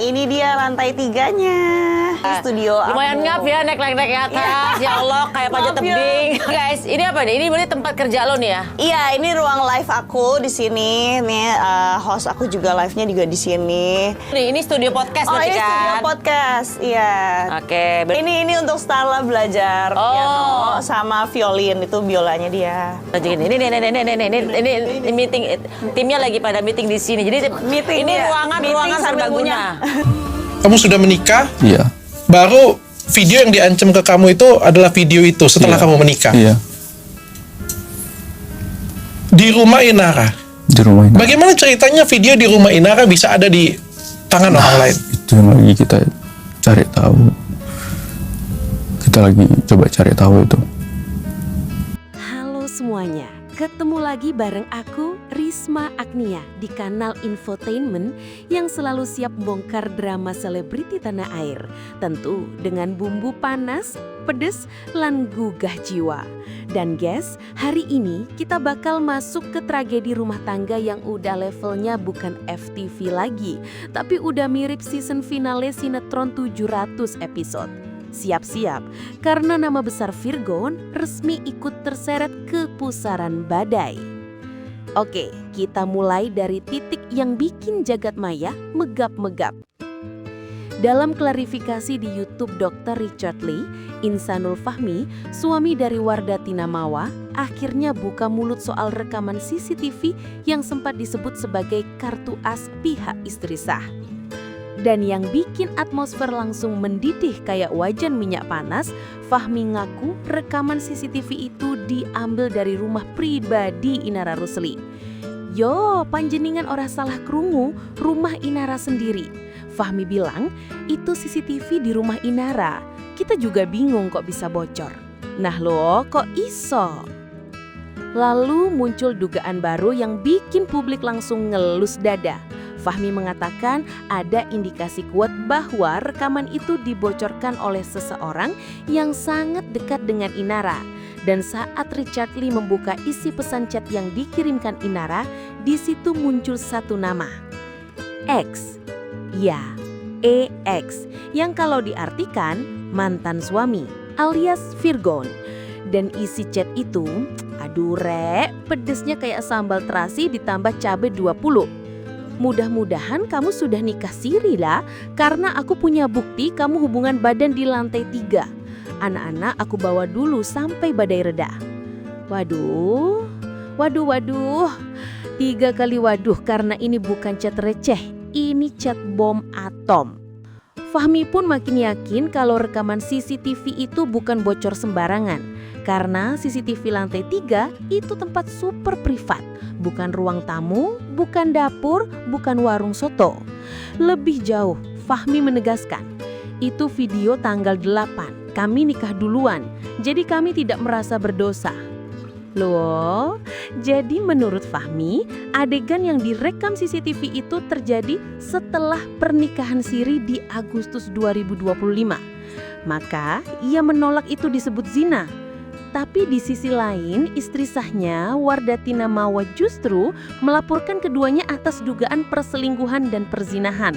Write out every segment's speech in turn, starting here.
ini dia lantai 3-nya studio aku. Lumayan ngap ya naik ke atas. Ya Allah, kayak panjat tebing. Guys, ini apa nih? Ini berarti tempat kerja lo nih ya? Iya, ini ruang live aku di sini. Nih host aku juga live-nya juga di sini. Nih, ini studio podcast berarti ini kan? studio podcast, iya. Oke. Ini untuk Starla belajar piano sama violin, itu biolanya dia. Ini meeting, timnya lagi pada meeting di sini. Jadi Meeting, ini ya. ruangan sambil serbaguna. Kamu sudah menikah? Iya. Baru video yang diancam ke kamu itu adalah video itu setelah kamu menikah. Iya. Di rumah Inara. Di rumah ini. Bagaimana ceritanya video di rumah Inara bisa ada di tangan orang lain? Itu yang lagi kita cari tahu. Kita lagi coba cari tahu itu. Halo semuanya, ketemu lagi bareng aku, Risma Agnia, di kanal Infotainment yang selalu siap bongkar drama selebriti tanah air. Tentu dengan bumbu panas, pedes, lan gugah jiwa. Dan guys, hari ini kita bakal masuk ke tragedi rumah tangga yang udah levelnya bukan FTV lagi, tapi udah mirip season finale sinetron 700 episode. Siap-siap, karena nama besar Virgon resmi ikut terseret ke pusaran badai. Oke, kita mulai dari titik yang bikin jagat maya megap-megap. Dalam klarifikasi di YouTube Dr. Richard Lee, Insanul Fahmi, suami dari Wardah Tina Mawa, akhirnya buka mulut soal rekaman CCTV yang sempat disebut sebagai kartu as pihak istri sah. Dan yang bikin atmosfer langsung mendidih kayak wajan minyak panas, Fahmi ngaku rekaman CCTV itu diambil dari rumah pribadi Inara Rusli. Yo, panjenengan ora salah krungu, rumah Inara sendiri. Fahmi bilang, itu CCTV di rumah Inara. Kita juga bingung kok bisa bocor. Nah loh, kok iso? Lalu muncul dugaan baru yang bikin publik langsung ngelus dada. Fahmi mengatakan ada indikasi kuat bahwa rekaman itu dibocorkan oleh seseorang yang sangat dekat dengan Inara. Dan saat Richard Lee membuka isi pesan chat yang dikirimkan Inara, di situ muncul satu nama. X. Ya, EX. Yang kalau diartikan mantan suami alias Virgon. Dan isi chat itu, aduh rek, pedesnya kayak sambal terasi ditambah cabai 20. Mudah-mudahan kamu sudah nikah siri lah, karena aku punya bukti kamu hubungan badan di lantai 3. Anak-anak aku bawa dulu sampai badai reda. Waduh. 3 kali waduh, karena ini bukan chat receh, ini chat bom atom. Fahmi pun makin yakin kalau rekaman CCTV itu bukan bocor sembarangan. Karena CCTV lantai 3 itu tempat super privat. Bukan ruang tamu, bukan dapur, bukan warung soto. Lebih jauh, Fahmi menegaskan, itu video tanggal 8, kami nikah duluan, jadi kami tidak merasa berdosa. Loh, jadi menurut Fahmi, adegan yang direkam CCTV itu terjadi setelah pernikahan siri di Agustus 2025. Maka, ia menolak itu disebut zina. Tapi di sisi lain, istri sahnya, Wardah Tina Mawa justru melaporkan keduanya atas dugaan perselingkuhan dan perzinahan.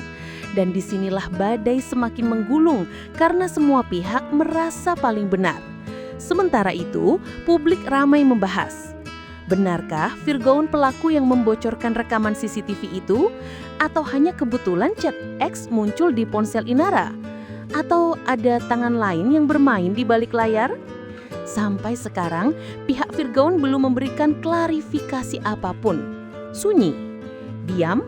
Dan disinilah badai semakin menggulung karena semua pihak merasa paling benar. Sementara itu, publik ramai membahas. Benarkah Virgon pelaku yang membocorkan rekaman CCTV itu? Atau hanya kebetulan chat X muncul di ponsel Inara? Atau ada tangan lain yang bermain di balik layar? Sampai sekarang, pihak Virgon belum memberikan klarifikasi apapun. Sunyi, diam,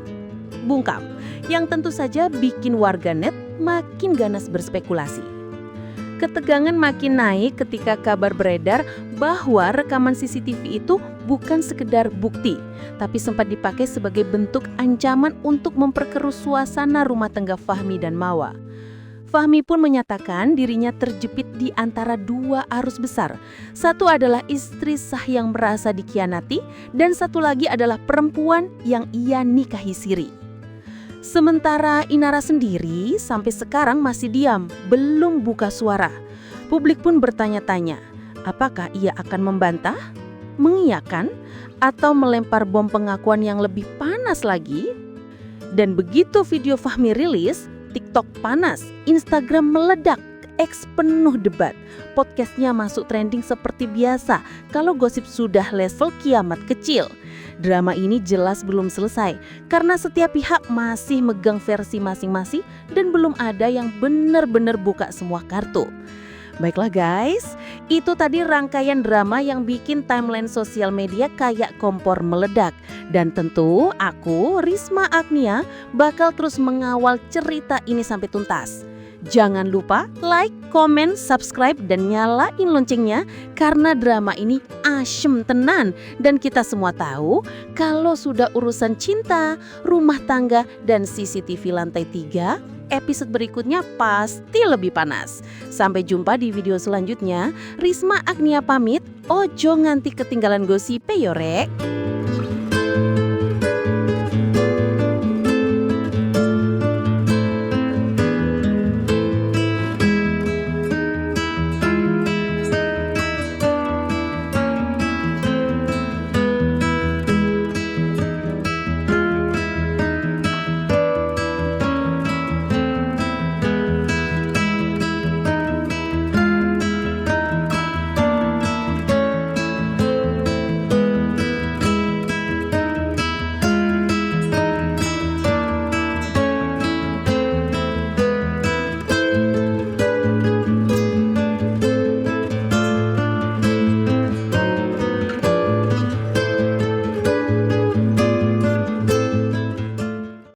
bungkam, yang tentu saja bikin warganet makin ganas berspekulasi. Ketegangan makin naik ketika kabar beredar bahwa rekaman CCTV itu bukan sekedar bukti, tapi sempat dipakai sebagai bentuk ancaman untuk memperkeruh suasana rumah tangga Fahmi dan Mawa. Fahmi pun menyatakan dirinya terjepit di antara 2 arus besar. Satu adalah istri sah yang merasa dikhianati, dan satu lagi adalah perempuan yang ia nikahi siri. Sementara Inara sendiri sampai sekarang masih diam, belum buka suara. Publik pun bertanya-tanya, apakah ia akan membantah, mengiyakan, atau melempar bom pengakuan yang lebih panas lagi? Dan begitu video Fahmi rilis, TikTok panas, Instagram meledak, X penuh debat. Podcastnya masuk trending seperti biasa kalau gosip sudah level kiamat kecil. Drama ini jelas belum selesai karena setiap pihak masih megang versi masing-masing dan belum ada yang benar-benar buka semua kartu. Baiklah guys, itu tadi rangkaian drama yang bikin timeline sosial media kayak kompor meledak. Dan tentu aku, Risma Agnia, bakal terus mengawal cerita ini sampai tuntas. Jangan lupa like, komen, subscribe, dan nyalain loncengnya karena drama ini asyem tenan. Dan kita semua tahu kalau sudah urusan cinta, rumah tangga, dan CCTV lantai 3, episode berikutnya pasti lebih panas. Sampai jumpa di video selanjutnya. Risma Agnia pamit, ojo nganti ketinggalan gosip yo rek.